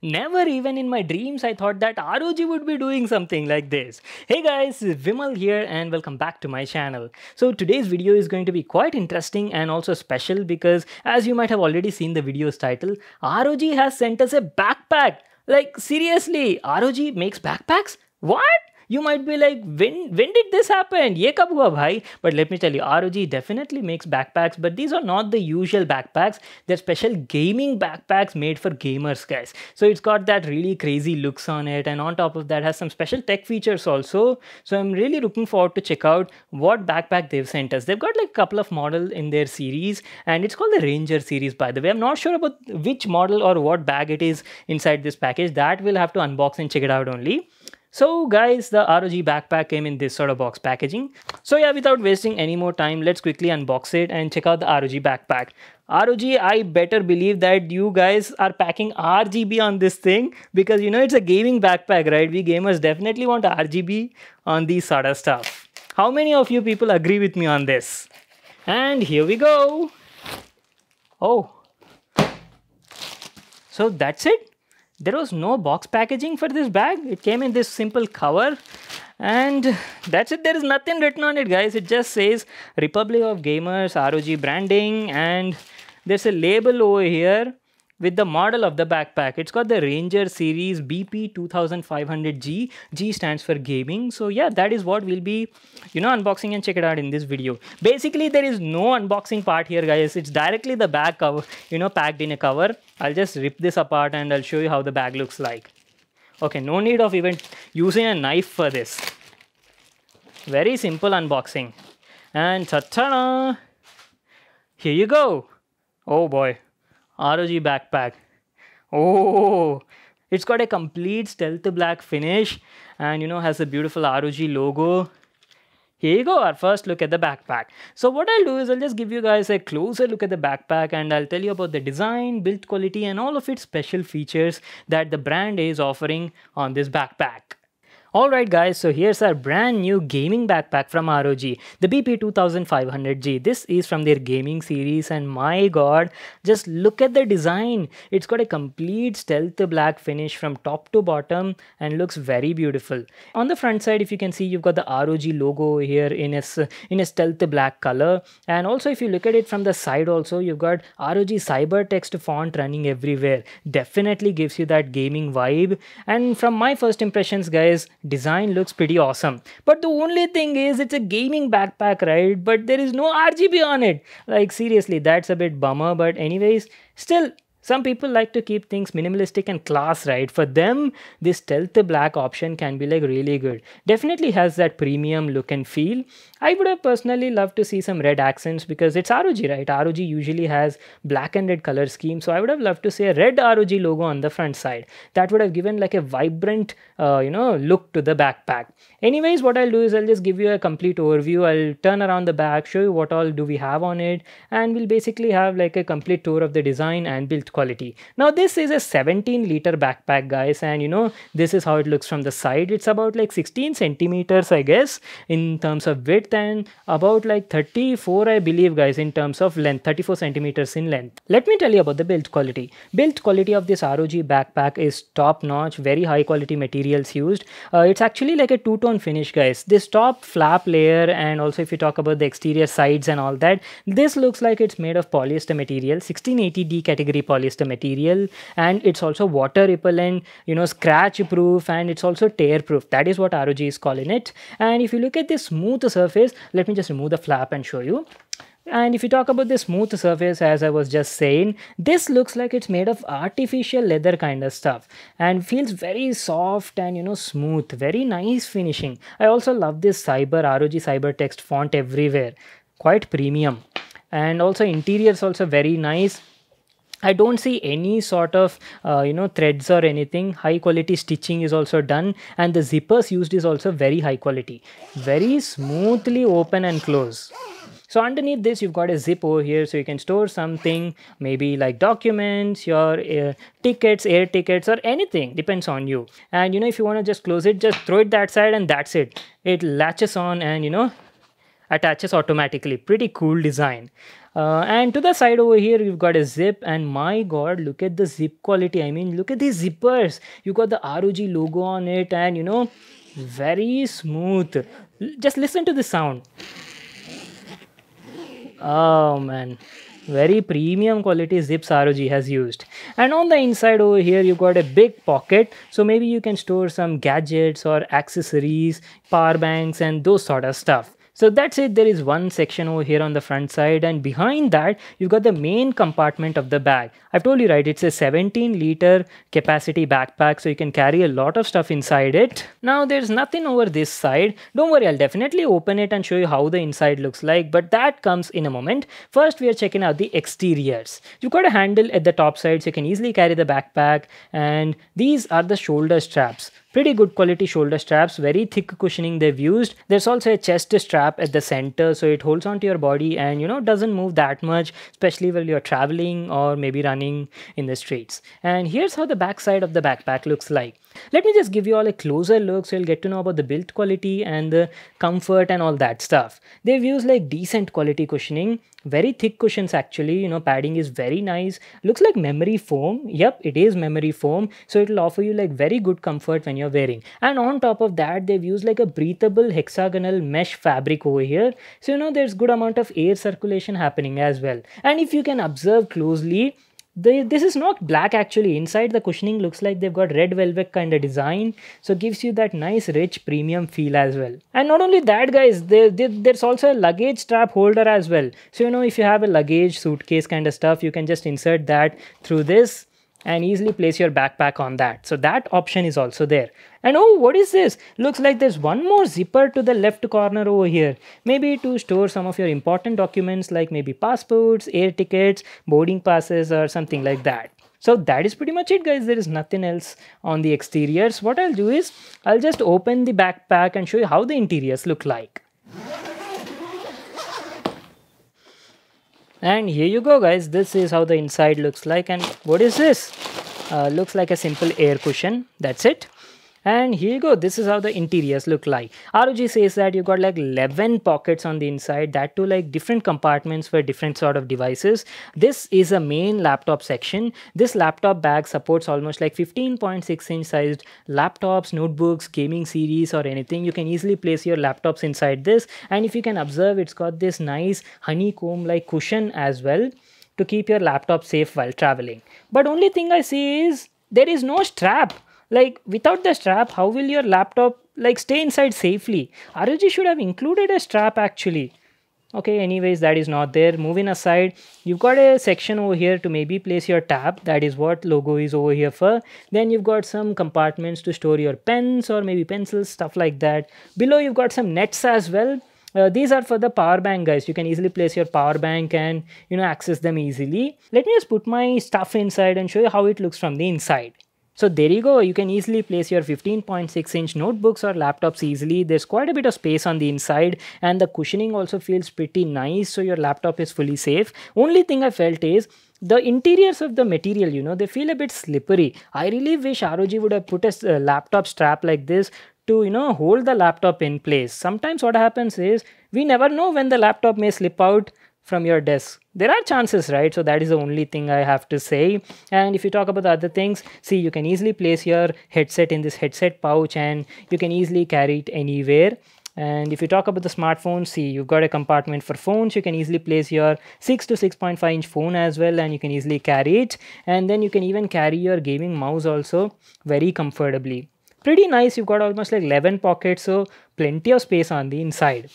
Never even in my dreams I thought that ROG would be doing something like this. Hey guys, Vimal here and welcome back to my channel. So today's video is going to be quite interesting and also special because as you might have already seen the video's title, ROG has sent us a backpack. Like seriously, ROG makes backpacks? What? You might be like, when did this happen? Ye kab hua bhai? But let me tell you, ROG definitely makes backpacks, but these are not the usual backpacks. They're special gaming backpacks made for gamers, guys. So it's got that really crazy looks on it, and on top of that has some special tech features also. So I'm really looking forward to check out what backpack they've sent us. They've got like a couple of models in their series, and it's called the Ranger series, by the way. I'm not sure about which model or what bag it is inside this package. That we'll have to unbox and check it out only. So guys, the ROG backpack came in this sort of box packaging. So yeah, without wasting any more time, let's quickly unbox it and check out the ROG backpack. ROG, I better believe that you guys are packing RGB on this thing because you know it's a gaming backpack, right? We gamers definitely want RGB on these sort of stuff. How many of you people agree with me on this? And here we go. Oh, so that's it. There was no box packaging for this bag. It came in this simple cover and that's it. There is nothing written on it, guys. It just says Republic of Gamers ROG branding, and there's a label over here with the model of the backpack. It's got the Ranger series BP 2500G. G stands for gaming. So yeah, that is what we'll be, unboxing and check it out in this video. Basically, there is no unboxing part here, guys. It's directly the bag cover, packed in a cover. I'll just rip this apart and I'll show you how the bag looks like. Okay, no need of even using a knife for this. Very simple unboxing. And ta-ta! Here you go. Oh boy. ROG backpack. Oh, it's got a complete stealth black finish and has a beautiful ROG logo. Here you go, our first look at the backpack. So what I'll do is I'll just give you guys a closer look at the backpack and I'll tell you about the design, build quality and all of its special features that the brand is offering on this backpack. Alright guys, so here's our brand new gaming backpack from ROG, the BP 2500G. This is from their gaming series and my god, just look at the design. It's got a complete stealth black finish from top to bottom and looks very beautiful. On the front side, if you can see, you've got the ROG logo here in a stealth black color. And also if you look at it from the side also, you've got ROG Cybertext font running everywhere. Definitely gives you that gaming vibe. And from my first impressions, guys, design looks pretty awesome, but the only thing is it's a gaming backpack, right? But there is no RGB on it. Like seriously, that's a bit bummer, but anyways, still some people like to keep things minimalistic and class, right? For them, this stealth black option can be like really good. Definitely has that premium look and feel. I would have personally loved to see some red accents because it's ROG, right? ROG usually has black and red color scheme. So I would have loved to see a red ROG logo on the front side. That would have given like a vibrant, look to the backpack. Anyways, what I'll do is I'll just give you a complete overview. I'll turn around the back, show you what all do we have on it. And we'll basically have like a complete tour of the design and build quality. Now this is a 17-liter backpack, guys, and this is how it looks from the side. It's about like 16 centimeters, I guess, in terms of width, and about like 34, I believe, guys, in terms of length, 34 centimeters in length. Let me tell you about the build quality. Build quality of this ROG backpack is top notch, very high quality materials used. It's actually like a two-tone finish, guys. This top flap layer, and also if you talk about the exterior sides and all that, this looks like it's made of polyester material, 1680D category polyester material, and it's also water repellent, scratch proof, and it's also tear proof. That is what ROG is calling it. And if you look at this smooth surface, let me just remove the flap and show you. And if you talk about the smooth surface, as I was just saying, this looks like it's made of artificial leather kind of stuff and feels very soft and smooth, very nice finishing. I also love this ROG Cybertext font everywhere, quite premium. And also interior is also very nice. I don't see any sort of, threads or anything. High quality stitching is also done, and the zippers used is also very high quality. Very smoothly open and close. So underneath this, you've got a zip over here, so you can store something, maybe like documents, your tickets, air tickets, or anything, depends on you. And if you want to just close it, just throw it that side and that's it. It latches on and attaches automatically. Pretty cool design. And to the side over here, you've got a zip, and my god, look at the zip quality. I mean, look at these zippers. You got the ROG logo on it, and you know, very smooth. Just listen to the sound. Oh man, very premium quality zips ROG has used. And on the inside over here, you got a big pocket, so maybe you can store some gadgets or accessories, power banks, and those sort of stuff. So that's it. There is one section over here on the front side, and behind that you've got the main compartment of the bag. I've told you, right, it's a 17-liter capacity backpack, so you can carry a lot of stuff inside it. Now there's nothing over this side. Don't worry, I'll definitely open it and show you how the inside looks like, but that comes in a moment. First we are checking out the exteriors. You've got a handle at the top side, so you can easily carry the backpack, and these are the shoulder straps. Pretty good quality shoulder straps, very thick cushioning they've used. There's also a chest strap at the center, so it holds onto your body and, you know, doesn't move that much, especially while you're traveling or maybe running in the streets. And here's how the back side of the backpack looks like. Let me just give you all a closer look so you'll get to know about the build quality and the comfort and all that stuff. They've used like decent quality cushioning, very thick cushions actually, you know, padding is very nice. Looks like memory foam. Yep, it is memory foam, so it'll offer you like very good comfort when you're wearing. And on top of that, they've used like a breathable hexagonal mesh fabric over here, so you know there's good amount of air circulation happening as well. And if you can observe closely, this is not black actually. Inside the cushioning looks like they've got red velvet kind of design, so gives you that nice rich premium feel as well. And not only that guys, there's also a luggage strap holder as well, so you know if you have a luggage suitcase kind of stuff, you can just insert that through this and easily place your backpack on that. So that option is also there. And oh, what is this? Looks like there's one more zipper to the left corner over here. Maybe to store some of your important documents like maybe passports, air tickets, boarding passes or something like that. So that is pretty much it guys. There is nothing else on the exteriors. What I'll do is I'll just open the backpack and show you how the interiors look like. And here you go guys, this is how the inside looks like. And what is this? Looks like a simple air cushion, that's it. And here you go, this is how the interiors look like. ROG says that you got like 11 pockets on the inside, that too like different compartments for different sort of devices. This is a main laptop section. This laptop bag supports almost like 15.6-inch sized laptops, notebooks, gaming series or anything. You can easily place your laptops inside this, and if you can observe, it's got this nice honeycomb like cushion as well to keep your laptop safe while traveling. But only thing I see is there is no strap. Like without the strap, how will your laptop like stay inside safely? ROG should have included a strap actually. Okay, anyways, that is not there. Moving aside, you've got a section over here to maybe place your tab. That is what logo is over here for. Then you've got some compartments to store your pens or maybe pencils, stuff like that. Below you've got some nets as well. These are for the power bank guys. You can easily place your power bank and, you know, access them easily. Let me just put my stuff inside and show you how it looks from the inside. So there you go, you can easily place your 15.6-inch notebooks or laptops easily. There's quite a bit of space on the inside, and the cushioning also feels pretty nice, so your laptop is fully safe. Only thing I felt is the interiors of the material, you know, they feel a bit slippery. I really wish ROG would have put a laptop strap like this to, you know, hold the laptop in place. Sometimes what happens is we never know when the laptop may slip out from your desk. There are chances, right? So that is the only thing I have to say. And if you talk about the other things, see, you can easily place your headset in this headset pouch and you can easily carry it anywhere. And if you talk about the smartphone, see, you've got a compartment for phones. You can easily place your 6 to 6.5-inch phone as well, and you can easily carry it. And then you can even carry your gaming mouse also very comfortably. Pretty nice. You've got almost like 11 pockets, so plenty of space on the inside.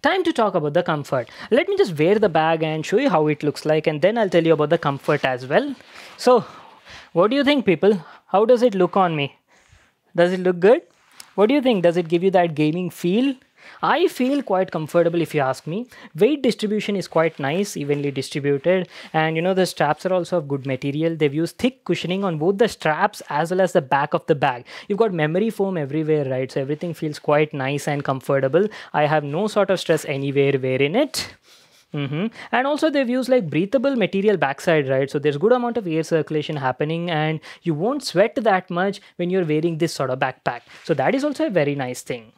Time to talk about the comfort. Let me just wear the bag and show you how it looks like, and then I'll tell you about the comfort as well. So, what do you think, people? How does it look on me? Does it look good? What do you think? Does it give you that gaming feel? I feel quite comfortable if you ask me. Weight distribution is quite nice, evenly distributed, and you know the straps are also of good material. They've used thick cushioning on both the straps as well as the back of the bag. You've got memory foam everywhere, right? So everything feels quite nice and comfortable. I have no sort of stress anywhere wearing it. And also they've used like breathable material backside, right? So there's good amount of air circulation happening and you won't sweat that much when you're wearing this sort of backpack. So that is also a very nice thing.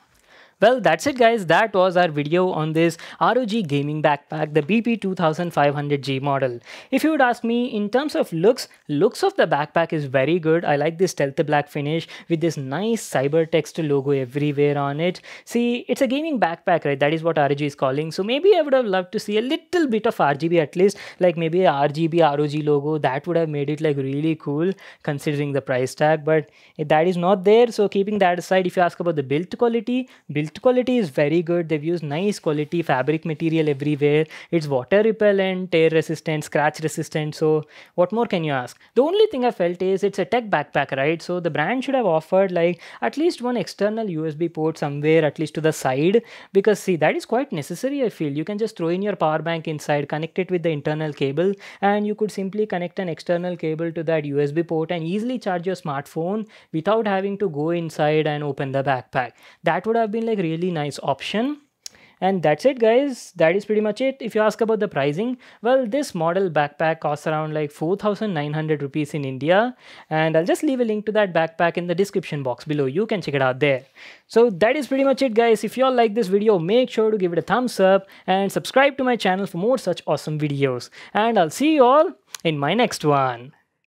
Well, that's it guys. That was our video on this ROG gaming backpack, the BP2500G model. If you would ask me, in terms of looks of the backpack is very good. I like this stealth black finish with this nice CyberText logo everywhere on it. See, it's a gaming backpack, right? That is what ROG is calling. So maybe I would have loved to see a little bit of RGB at least, like maybe a RGB ROG logo. That would have made it like really cool considering the price tag, but that is not there. So keeping that aside, if you ask about the build quality is very good. They've used nice quality fabric material everywhere. It's water repellent, tear resistant, scratch resistant. So what more can you ask? The only thing I felt is it's a tech backpack, right? So the brand should have offered like at least one external USB port somewhere, at least to the side, because see, that is quite necessary. I feel you can just throw in your power bank inside, connect it with the internal cable, and you could simply connect an external cable to that USB port and easily charge your smartphone without having to go inside and open the backpack. That would have been like really nice option. And that's it guys, that is pretty much it. If you ask about the pricing, well, this model backpack costs around like 4,900 rupees in India, and I'll just leave a link to that backpack in the description box below. You can check it out there. So that is pretty much it guys. If you all like this video, make sure to give it a thumbs up and subscribe to my channel for more such awesome videos, and I'll see you all in my next one.